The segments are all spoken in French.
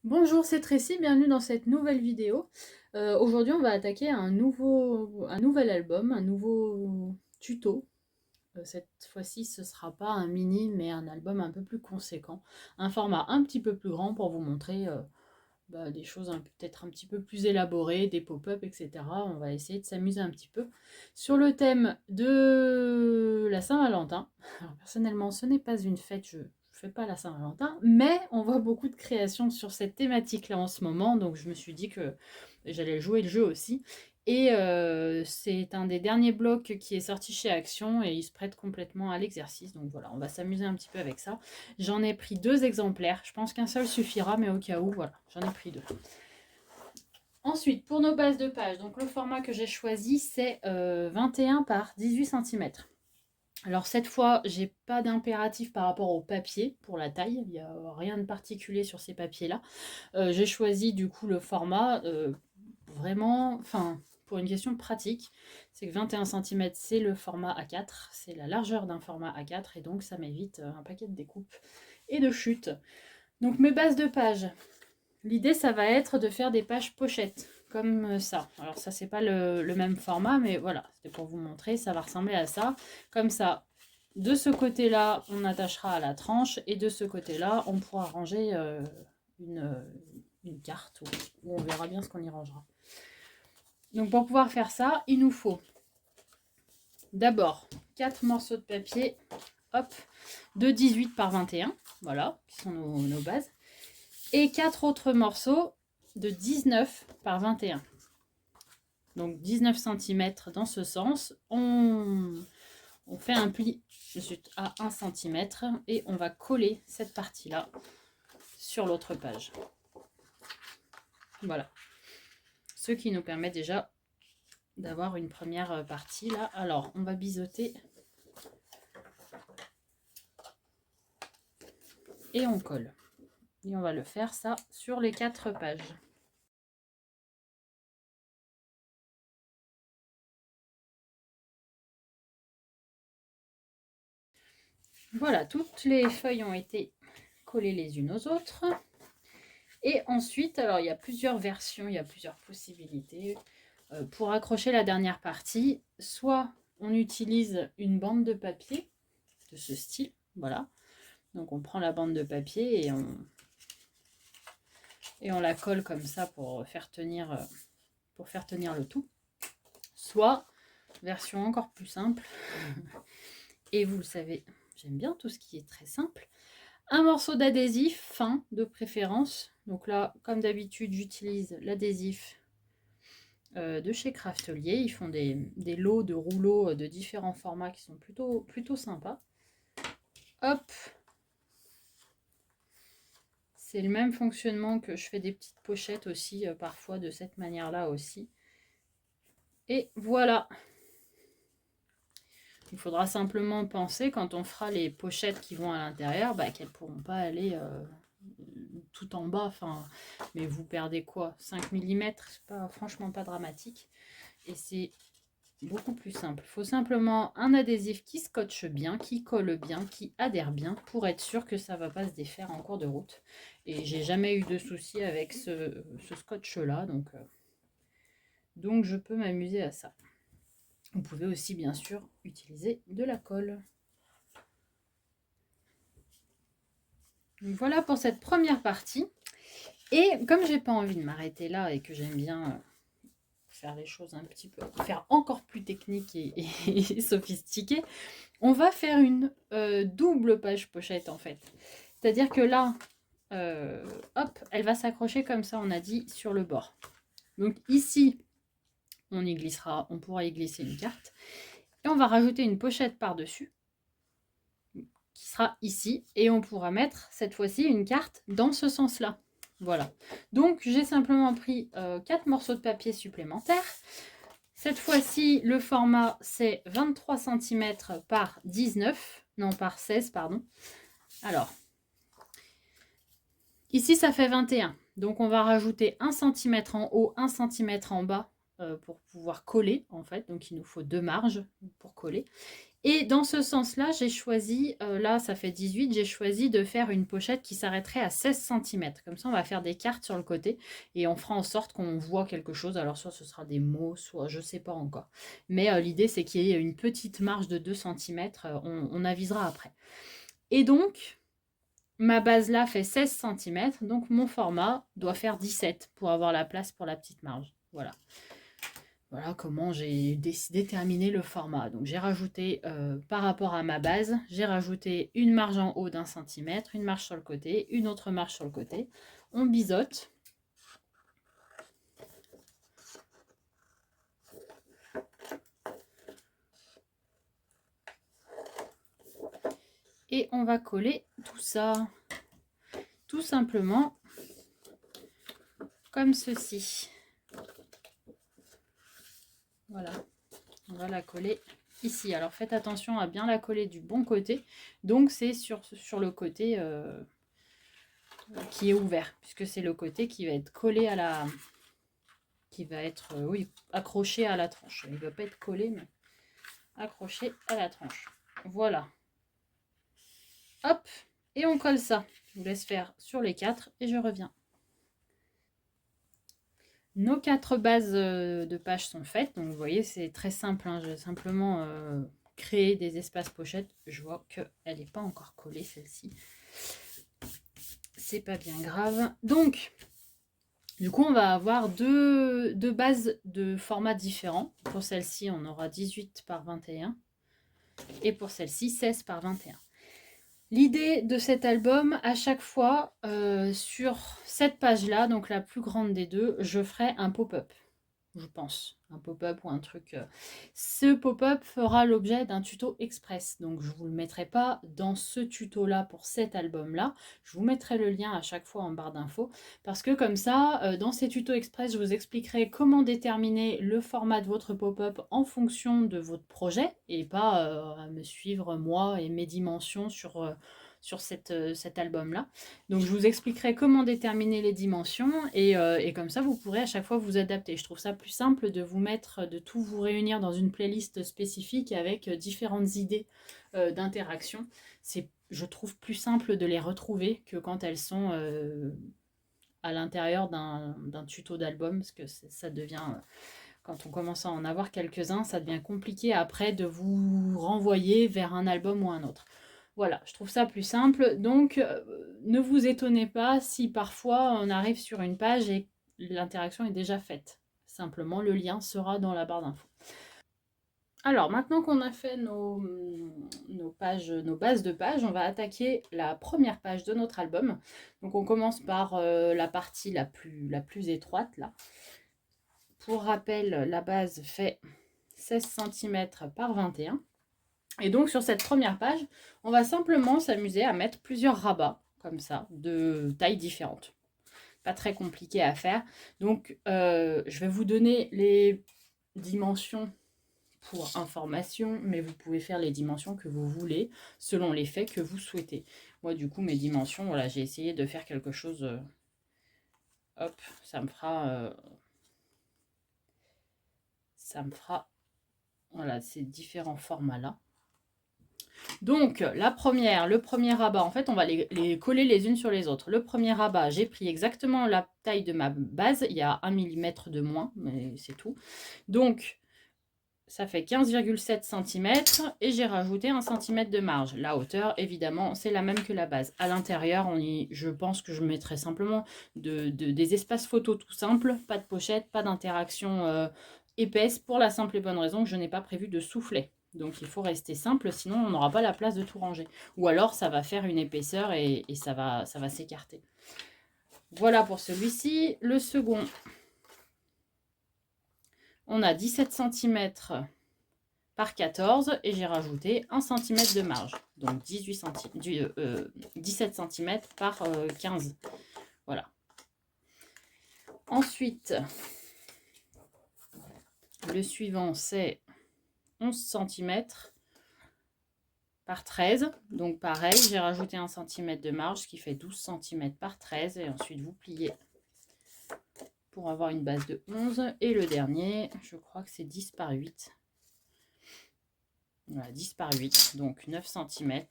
Bonjour, c'est Tracy, bienvenue dans cette nouvelle vidéo. Aujourd'hui, on va attaquer un nouvel album, un nouveau tuto. Cette fois-ci, ce ne sera pas un mini, mais un album un peu plus conséquent. Un format un petit peu plus grand pour vous montrer des choses peut-être un petit peu plus élaborées, des pop-up, etc. On va essayer de s'amuser un petit peu. Sur le thème de la Saint-Valentin, alors personnellement, ce n'est pas une fête, je fais pas la Saint-Valentin, mais on voit beaucoup de créations sur cette thématique-là en ce moment, donc je me suis dit que j'allais jouer le jeu aussi. Et c'est un des derniers blocs qui est sorti chez Action et il se prête complètement à l'exercice. Donc voilà, on va s'amuser un petit peu avec ça. J'en ai pris 2 exemplaires. Je pense qu'un seul suffira, mais au cas où, voilà, j'en ai pris 2. Ensuite, pour nos bases de page, donc le format que j'ai choisi, c'est 21 par 18 cm. Alors cette fois, j'ai pas d'impératif par rapport au papier pour la taille, il n'y a rien de particulier sur ces papiers-là. J'ai choisi du coup le format vraiment, pour une question pratique, c'est que 21 cm c'est le format A4, c'est la largeur d'un format A4 et donc ça m'évite un paquet de découpes et de chutes. Donc mes bases de page, l'idée ça va être de faire des pages pochettes comme ça. Alors ça c'est pas le même format, mais voilà, c'était pour vous montrer, ça va ressembler à ça. Comme ça, de ce côté-là, on attachera à la tranche et de ce côté-là, on pourra ranger une carte ou on verra bien ce qu'on y rangera. Donc pour pouvoir faire ça, il nous faut d'abord 4 morceaux de papier, hop, de 18 par 21, voilà, qui sont nos bases, et 4 autres morceaux de 19 par 21. Donc 19 cm dans ce sens, on fait un pli à 1 cm et on va coller cette partie-là sur l'autre page. Voilà. Ce qui nous permet déjà d'avoir une première partie là. Alors, on va biseauter et on colle. Et on va le faire ça sur les 4 pages. Voilà, toutes les feuilles ont été collées les unes aux autres. Et ensuite, alors il y a plusieurs versions, il y a plusieurs possibilités. Pour accrocher la dernière partie, soit on utilise une bande de papier de ce style, voilà. Donc on prend la bande de papier et on la colle comme ça pour faire tenir le tout. Soit, version encore plus simple, et vous le savez, j'aime bien tout ce qui est très simple, un morceau d'adhésif fin de préférence. Donc là, comme d'habitude, j'utilise l'adhésif de chez Craftelier. Ils font des lots de rouleaux de différents formats qui sont plutôt sympas. Hop, c'est le même fonctionnement que je fais des petites pochettes aussi, parfois de cette manière-là aussi. Et voilà. Il faudra simplement penser, quand on fera les pochettes qui vont à l'intérieur, qu'elles ne pourront pas aller tout en bas. Mais vous perdez quoi, 5 mm, c'est franchement pas dramatique. Et c'est beaucoup plus simple. Il faut simplement un adhésif qui scotche bien, qui colle bien, qui adhère bien, pour être sûr que ça ne va pas se défaire en cours de route. Et j'ai jamais eu de soucis avec ce scotch-là, donc je peux m'amuser à ça. Vous pouvez aussi bien sûr utiliser de la colle. Donc voilà pour cette première partie. Et comme j'ai pas envie de m'arrêter là et que j'aime bien faire les choses un petit peu, faire encore plus technique et sophistiqué, on va faire une double page pochette en fait. C'est-à-dire que là, hop, elle va s'accrocher comme ça, on a dit, sur le bord. Donc ici, on pourra y glisser une carte. Et on va rajouter une pochette par-dessus, qui sera ici. Et on pourra mettre, cette fois-ci, une carte dans ce sens-là. Voilà. Donc, j'ai simplement pris 4 morceaux de papier supplémentaires. Cette fois-ci, le format, c'est 23 cm par 19. Non, par 16, pardon. Alors, ici, ça fait 21. Donc, on va rajouter 1 cm en haut, 1 cm en bas pour pouvoir coller, en fait. Donc, il nous faut 2 marges pour coller. Et dans ce sens-là, j'ai choisi, là ça fait 18, j'ai choisi de faire une pochette qui s'arrêterait à 16 centimètres. Comme ça, on va faire des cartes sur le côté et on fera en sorte qu'on voit quelque chose. Alors soit ce sera des mots, soit je ne sais pas encore. Mais l'idée, c'est qu'il y ait une petite marge de 2 centimètres. On avisera après. Et donc, ma base là fait 16 centimètres. Donc mon format doit faire 17 pour avoir la place pour la petite marge. Voilà. Voilà comment j'ai déterminé le format. Donc j'ai rajouté, par rapport à ma base, j'ai rajouté une marge en haut d'1 centimètre, une marge sur le côté, une autre marge sur le côté. On biseaute. Et on va coller tout ça, tout simplement, comme ceci. Voilà, on va la coller ici. Alors faites attention à bien la coller du bon côté. Donc c'est sur le côté qui est ouvert, puisque c'est le côté qui va être collé à la... qui va être oui, accroché à la tranche. Il ne va pas être collé, mais accroché à la tranche. Voilà. Hop, et on colle ça. Je vous laisse faire sur les 4 et je reviens. Nos 4 bases de page sont faites. Donc vous voyez, c'est très simple. Hein. J'ai simplement créé des espaces pochettes. Je vois qu'elle n'est pas encore collée, celle-ci. C'est pas bien grave. Donc, du coup, on va avoir deux bases de formats différents. Pour celle-ci, on aura 18 par 21. Et pour celle-ci, 16 par 21. L'idée de cet album, à chaque fois, sur cette page-là, donc la plus grande des deux, je ferai un pop-up. Je pense, un pop-up ou un truc. Ce pop-up fera l'objet d'un tuto express. Donc, je ne vous le mettrai pas dans ce tuto-là pour cet album-là. Je vous mettrai le lien à chaque fois en barre d'infos. Parce que comme ça, dans ces tutos express, je vous expliquerai comment déterminer le format de votre pop-up en fonction de votre projet. Et pas à me suivre moi et mes dimensions sur cet album-là. Donc, je vous expliquerai comment déterminer les dimensions et comme ça, vous pourrez à chaque fois vous adapter. Je trouve ça plus simple de vous mettre, de tout vous réunir dans une playlist spécifique avec différentes idées d'interaction. C'est, je trouve, plus simple de les retrouver que quand elles sont à l'intérieur d'un tuto d'album, parce que ça devient... quand on commence à en avoir quelques-uns, ça devient compliqué après de vous renvoyer vers un album ou un autre. Voilà, je trouve ça plus simple. Donc, ne vous étonnez pas si parfois on arrive sur une page et l'interaction est déjà faite. Simplement, le lien sera dans la barre d'infos. Alors, maintenant qu'on a fait nos bases de pages, on va attaquer la première page de notre album. Donc, on commence par la partie la plus étroite, là. Pour rappel, la base fait 16 cm par 21. Et donc, sur cette première page, on va simplement s'amuser à mettre plusieurs rabats, comme ça, de tailles différentes. Pas très compliqué à faire. Donc, je vais vous donner les dimensions pour information, mais vous pouvez faire les dimensions que vous voulez, selon l'effet que vous souhaitez. Moi, du coup, mes dimensions, voilà, j'ai essayé de faire quelque chose... hop, ça me fera... voilà, ces différents formats-là. Donc, le premier rabat, en fait, on va les coller les unes sur les autres. Le premier rabat, j'ai pris exactement la taille de ma base. Il y a 1 mm de moins, mais c'est tout. Donc, ça fait 15,7 cm et j'ai rajouté 1 cm de marge. La hauteur, évidemment, c'est la même que la base. À l'intérieur, je pense que je mettrai simplement des espaces photos tout simples. Pas de pochette, pas d'interaction épaisse, pour la simple et bonne raison que je n'ai pas prévu de soufflet. Donc il faut rester simple, sinon on n'aura pas la place de tout ranger. Ou alors ça va faire une épaisseur et ça va s'écarter. Voilà pour celui-ci. Le second, on a 17 cm par 14 et j'ai rajouté 1 cm de marge. Donc 17 cm par 15. Voilà. Ensuite, le suivant c'est 11 cm par 13. Donc pareil, j'ai rajouté 1 cm de marge, ce qui fait 12 cm par 13. Et ensuite, vous pliez pour avoir une base de 11. Et le dernier, je crois que c'est 10 par 8. Voilà, 10 par 8, donc 9 cm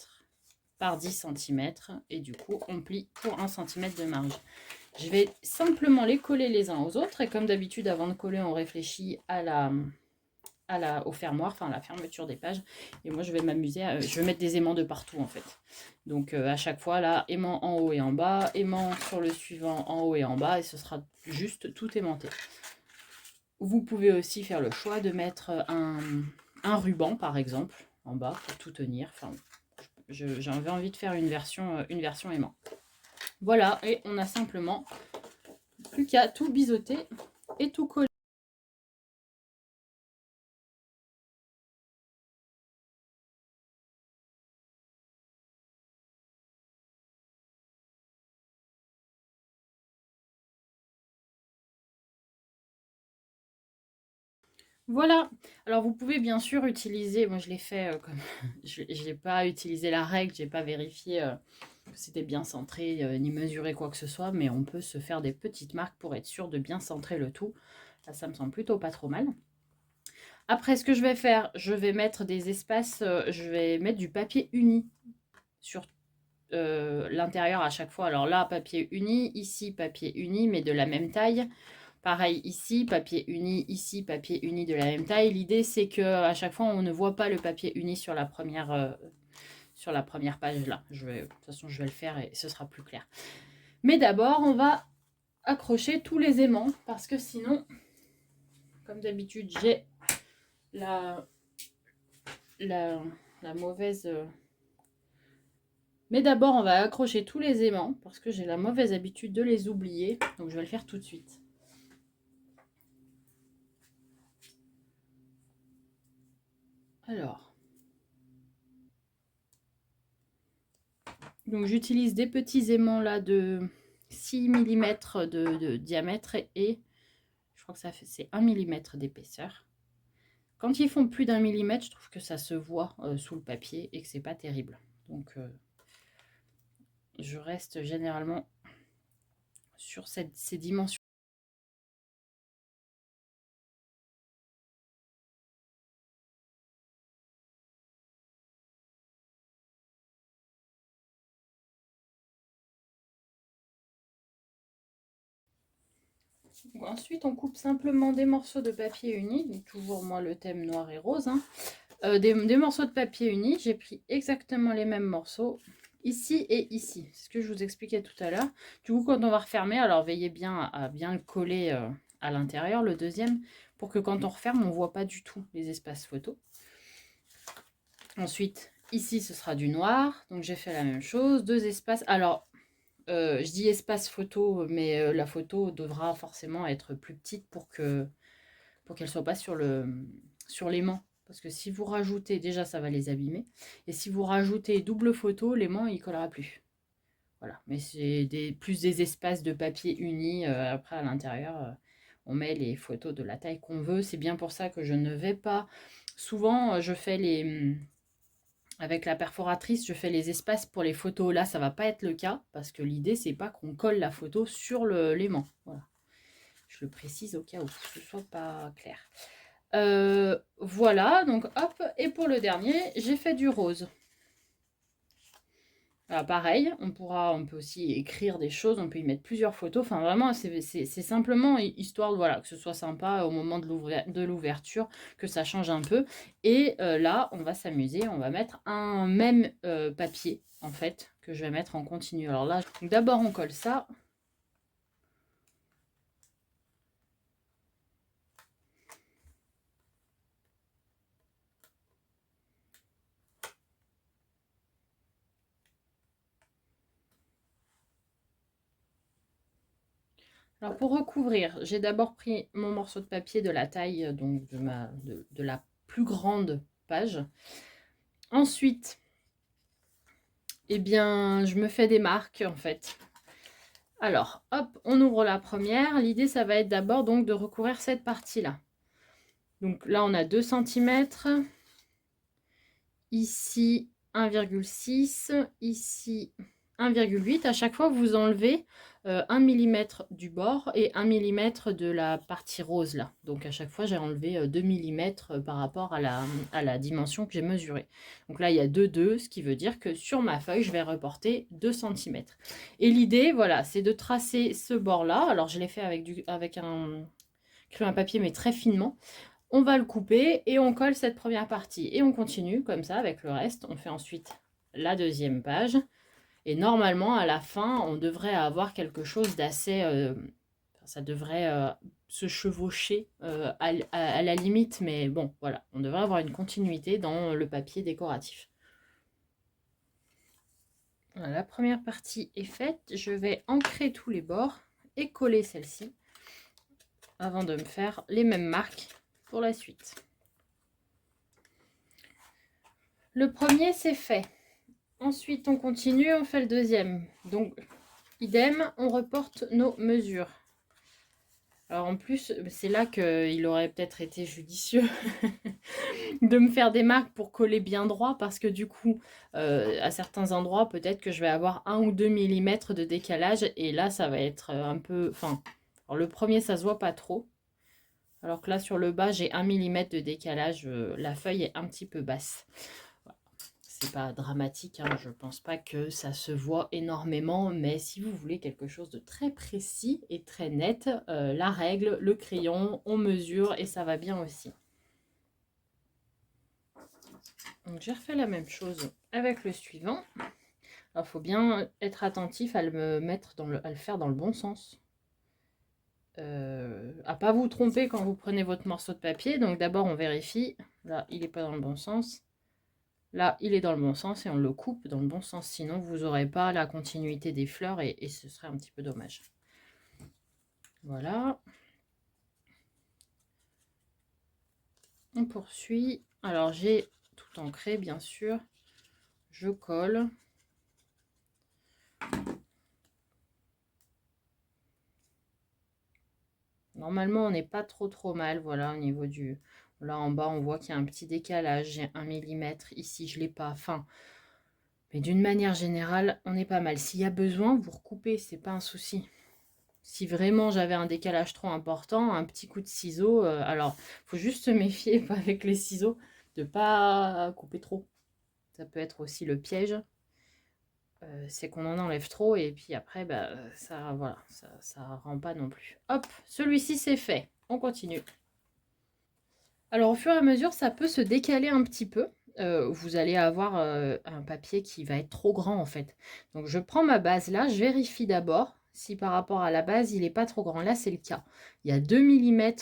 par 10 cm. Et du coup, on plie pour 1 cm de marge. Je vais simplement les coller les uns aux autres. Et comme d'habitude, avant de coller, on réfléchit au fermoir, enfin à la fermeture des pages. Et moi, je vais m'amuser, je vais mettre des aimants de partout en fait. Donc à chaque fois, là, aimant en haut et en bas, aimant sur le suivant en haut et en bas. Et ce sera juste tout aimanté. Vous pouvez aussi faire le choix de mettre un ruban, par exemple, en bas pour tout tenir. Enfin, j'avais envie de faire une version aimant. Voilà, et on a simplement plus qu'à tout biseauter et tout coller. Voilà, alors vous pouvez bien sûr utiliser, moi je l'ai fait comme, je n'ai pas utilisé la règle, j'ai pas vérifié que c'était bien centré, ni mesuré quoi que ce soit, mais on peut se faire des petites marques pour être sûr de bien centrer le tout. Là, ça me semble plutôt pas trop mal. Après, ce que je vais faire, je vais mettre des espaces, je vais mettre du papier uni sur l'intérieur à chaque fois. Alors là, papier uni, ici, papier uni, mais de la même taille. Pareil ici, papier uni, ici, papier uni de la même taille. L'idée, c'est qu'à chaque fois, on ne voit pas le papier uni sur la première page là. De toute façon, je vais le faire et ce sera plus clair. Mais d'abord, on va accrocher tous les aimants parce que sinon, comme d'habitude, j'ai la mauvaise... Mais d'abord, on va accrocher tous les aimants parce que j'ai la mauvaise habitude de les oublier. Donc, je vais le faire tout de suite. Alors, donc j'utilise des petits aimants là de 6 mm de diamètre et je crois que ça fait c'est 1 mm d'épaisseur. Quand ils font plus d'1 mm, je trouve que ça se voit sous le papier et que c'est pas terrible. Donc je reste généralement sur ces dimensions. Ensuite, on coupe simplement des morceaux de papier uni, donc toujours moi le thème noir et rose. Hein. Des morceaux de papier uni, j'ai pris exactement les mêmes morceaux ici et ici. C'est ce que je vous expliquais tout à l'heure. Du coup, quand on va refermer, alors veillez bien à bien le coller à l'intérieur, le deuxième, pour que quand on referme, on ne voit pas du tout les espaces photos. Ensuite, ici, ce sera du noir. Donc, j'ai fait la même chose. 2 espaces. Alors, je dis espace photo, mais la photo devra forcément être plus petite pour qu'elle ne soit pas sur l'aimant. Parce que si vous rajoutez, déjà ça va les abîmer. Et si vous rajoutez double photo, l'aimant il ne collera plus. Voilà. Mais c'est plus des espaces de papier unis. Après à l'intérieur, on met les photos de la taille qu'on veut. C'est bien pour ça que je ne vais pas. Souvent, je fais avec la perforatrice, je fais les espaces pour les photos. Là, ça va pas être le cas parce que l'idée, c'est pas qu'on colle la photo sur l'aimant. Voilà. Je le précise au cas où ce soit pas clair. Voilà, donc hop. Et pour le dernier, j'ai fait du rose. Alors, pareil, on peut aussi écrire des choses, on peut y mettre plusieurs photos. Enfin, vraiment, c'est simplement histoire voilà, que ce soit sympa au moment de l'ouverture, que ça change un peu. Et là, on va s'amuser, on va mettre un même papier, en fait, que je vais mettre en continu. Alors là, d'abord, on colle ça. Alors pour recouvrir, j'ai d'abord pris mon morceau de papier de la taille donc de la plus grande page. Ensuite, eh bien, je me fais des marques en fait. Alors, hop, on ouvre la première. L'idée, ça va être d'abord donc de recouvrir cette partie-là. Donc là, on a 2 cm. Ici, 1,6. Ici, 1,8. À chaque fois, vous enlevez 1 mm du bord et 1 mm de la partie rose là. Donc à chaque fois, j'ai enlevé 2 mm par rapport à la dimension que j'ai mesurée. Donc là, il y a 2,2, ce qui veut dire que sur ma feuille, je vais reporter 2 cm. Et l'idée, voilà, c'est de tracer ce bord-là. Alors, je l'ai fait avec un crayon à papier, mais très finement. On va le couper et on colle cette première partie. Et on continue comme ça avec le reste. On fait ensuite la deuxième page. Et normalement, à la fin, on devrait avoir quelque chose d'assez... ça devrait se chevaucher à la limite. Mais bon, voilà, on devrait avoir une continuité dans le papier décoratif. Voilà, la première partie est faite. Je vais ancrer tous les bords et coller celle-ci avant de me faire les mêmes marques pour la suite. Le premier, c'est fait. Ensuite, on continue, on fait le deuxième. Donc, idem, on reporte nos mesures. Alors, en plus, c'est là qu'il aurait peut-être été judicieux de me faire des marques pour coller bien droit, parce que du coup, à certains endroits, peut-être que je vais avoir 1 ou 2 mm de décalage, et là, ça va être un peu... Enfin, alors le premier, ça se voit pas trop. Alors que là, sur le bas, j'ai 1 mm de décalage. La feuille est un petit peu basse. Voilà. C'est pas dramatique, hein. Je pense pas que ça se voit énormément. Mais si vous voulez quelque chose de très précis et très net, la règle, le crayon, on mesure et ça va bien aussi. Donc, j'ai refait la même chose avec le suivant. Alors, il faut bien être attentif à le faire dans le bon sens. À pas vous tromper quand vous prenez votre morceau de papier. Donc d'abord on vérifie, là il n'est pas dans le bon sens, là il est dans le bon sens et on le coupe dans le bon sens, sinon vous n'aurez pas la continuité des fleurs et ce serait un petit peu dommage. Voilà, on poursuit. Alors j'ai tout ancré bien sûr, je colle. Normalement, on n'est pas trop mal. Voilà, au niveau du... Là, en bas, on voit qu'il y a un petit décalage. J'ai 1 mm. Ici, je ne l'ai pas. Enfin, mais d'une manière générale, on est pas mal. S'il y a besoin, vous recoupez. C'est pas un souci. Si vraiment j'avais un décalage trop important, un petit coup de ciseau. Alors, il faut juste se méfier avec les ciseaux de ne pas couper trop. Ça peut être aussi le piège. C'est qu'on en enlève trop et puis après ça voilà, ça rend pas non plus. Hop, celui-ci c'est fait, on continue. Alors au fur et à mesure ça peut se décaler un petit peu. Vous allez avoir un papier qui va être trop grand en fait. Donc je prends ma base là, je vérifie d'abord si par rapport à la base il n'est pas trop grand. Là c'est le cas, il y a 2 mm,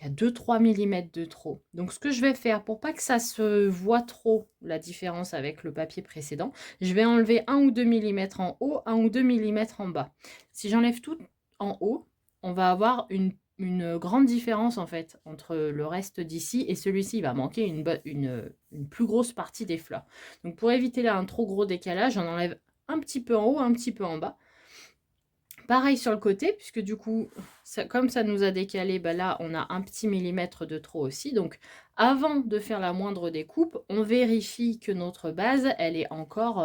il y a 2-3 mm de trop. Donc ce que je vais faire, pour pas que ça se voit trop, la différence avec le papier précédent, je vais enlever 1 ou 2 mm en haut, 1 ou 2 mm en bas. Si j'enlève tout en haut, on va avoir une grande différence en fait entre le reste d'ici et celui-ci. Il va manquer une plus grosse partie des fleurs. Donc pour éviter là un trop gros décalage, j'en enlève un petit peu en haut, un petit peu en bas. Pareil sur le côté, puisque du coup, comme ça nous a décalé, là, on a un petit millimètre de trop aussi. Donc, avant de faire la moindre découpe, on vérifie que notre base, elle est encore...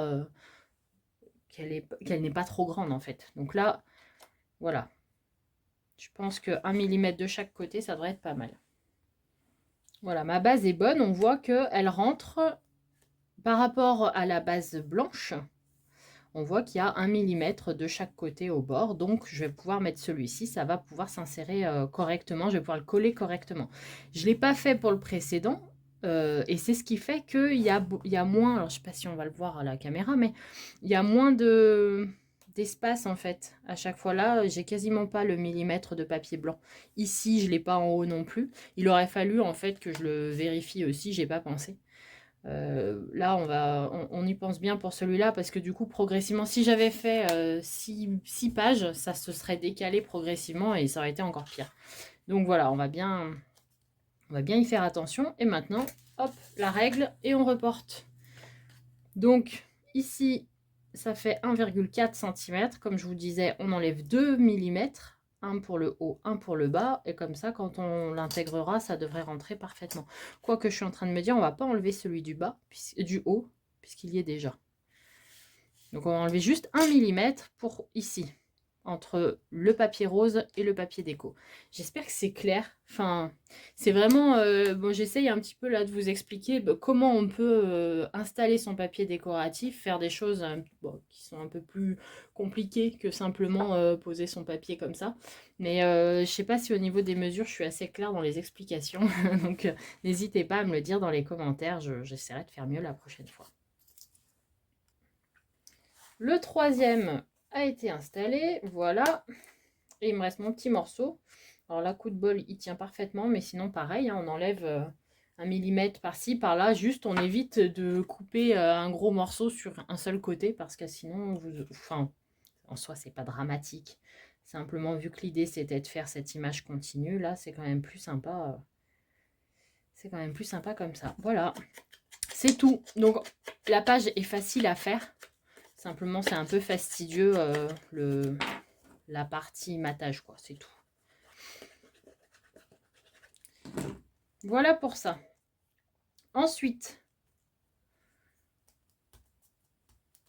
qu'elle n'est pas trop grande, en fait. Donc là, voilà. Je pense que 1 mm de chaque côté, ça devrait être pas mal. Voilà, ma base est bonne. On voit qu'elle rentre par rapport à la base blanche. On voit qu'il y a 1 mm de chaque côté au bord, donc je vais pouvoir mettre celui-ci, ça va pouvoir s'insérer correctement, je vais pouvoir le coller correctement. Je ne l'ai pas fait pour le précédent, et c'est ce qui fait qu'il y a moins, alors je ne sais pas si on va le voir à la caméra, mais il y a moins d'espace en fait. À chaque fois là, j'ai quasiment pas le millimètre de papier blanc. Ici, je ne l'ai pas en haut non plus. Il aurait fallu en fait que je le vérifie aussi, j'ai pas pensé. Là on y pense bien pour celui-là parce que du coup progressivement si j'avais fait 6 pages ça se serait décalé progressivement et ça aurait été encore pire. Donc voilà, on va bien y faire attention. Et maintenant hop, la règle et on reporte. Donc ici ça fait 1,4 cm. Comme je vous disais, on enlève 2 mm, un pour le haut, un pour le bas, et comme ça quand on l'intégrera ça devrait rentrer parfaitement. Quoique je suis en train de me dire on va pas enlever celui du bas, du haut, puisqu'il y est déjà. Donc on va enlever juste 1 mm pour ici, entre le papier rose et le papier déco. J'espère que c'est clair. Enfin, c'est vraiment... bon, j'essaye un petit peu là de vous expliquer comment on peut installer son papier décoratif, faire des choses bon, qui sont un peu plus compliquées que simplement poser son papier comme ça. Mais je sais pas si au niveau des mesures, je suis assez claire dans les explications. Donc n'hésitez pas à me le dire dans les commentaires. J'essaierai de faire mieux la prochaine fois. Le troisième a été installé, voilà. Et il me reste mon petit morceau. Alors là, coup de bol, il tient parfaitement, mais sinon pareil, hein, on enlève 1 mm par-ci, par-là. Juste, on évite de couper un gros morceau sur un seul côté, parce que sinon, enfin, en soi, c'est pas dramatique. Simplement, vu que l'idée, c'était de faire cette image continue, là, c'est quand même plus sympa. C'est quand même plus sympa comme ça. Voilà, c'est tout. Donc, la page est facile à faire. Simplement, c'est un peu fastidieux la partie matage, quoi, c'est tout. Voilà pour ça. Ensuite,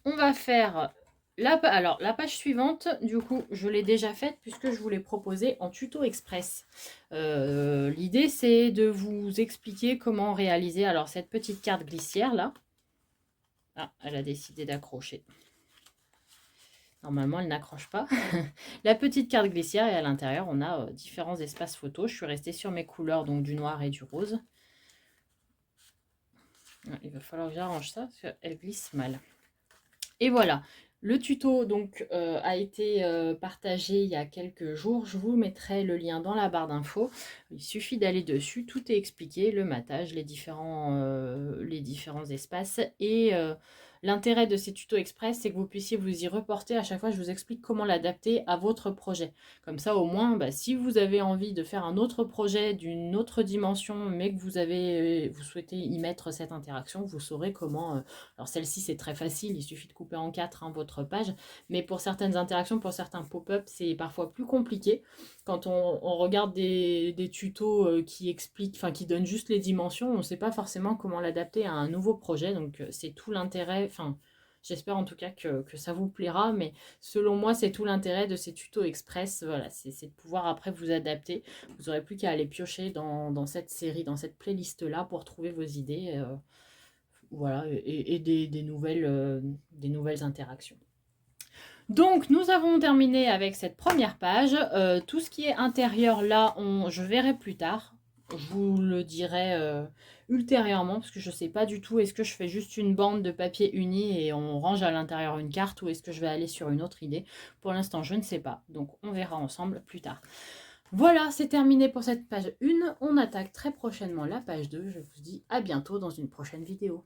on va faire la page suivante. Du coup, je l'ai déjà faite puisque je vous l'ai proposée en tuto express. L'idée, c'est de vous expliquer comment réaliser alors cette petite carte glissière là. Ah, elle a décidé d'accrocher. Normalement, elle n'accroche pas. La petite carte glissière et à l'intérieur, on a différents espaces photos. Je suis restée sur mes couleurs, donc du noir et du rose. Il va falloir que j'arrange ça parce qu'elle glisse mal. Et voilà, le tuto donc a été partagé il y a quelques jours. Je vous mettrai le lien dans la barre d'infos. Il suffit d'aller dessus. Tout est expliqué, le matage, les différents espaces. Et l'intérêt de ces tutos express, c'est que vous puissiez vous y reporter. À chaque fois, je vous explique comment l'adapter à votre projet. Comme ça, au moins, si vous avez envie de faire un autre projet d'une autre dimension, mais que vous souhaitez y mettre cette interaction, vous saurez comment... alors celle-ci, c'est très facile, il suffit de couper en 4 votre page. Mais pour certaines interactions, pour certains pop-up, c'est parfois plus compliqué. Quand on regarde des tutos qui expliquent, enfin qui donnent juste les dimensions, on ne sait pas forcément comment l'adapter à un nouveau projet. Donc c'est tout l'intérêt, enfin j'espère en tout cas que ça vous plaira, mais selon moi c'est tout l'intérêt de ces tutos express. Voilà, c'est de pouvoir après vous adapter. Vous n'aurez plus qu'à aller piocher dans cette série, dans cette playlist là pour trouver vos idées. Voilà, et des nouvelles interactions. Donc, nous avons terminé avec cette première page. Tout ce qui est intérieur, là, je verrai plus tard. Je vous le dirai ultérieurement, parce que je ne sais pas du tout, est-ce que je fais juste une bande de papier uni et on range à l'intérieur une carte, ou est-ce que je vais aller sur une autre idée. Pour l'instant, je ne sais pas. Donc, on verra ensemble plus tard. Voilà, c'est terminé pour cette page 1. On attaque très prochainement la page 2. Je vous dis à bientôt dans une prochaine vidéo.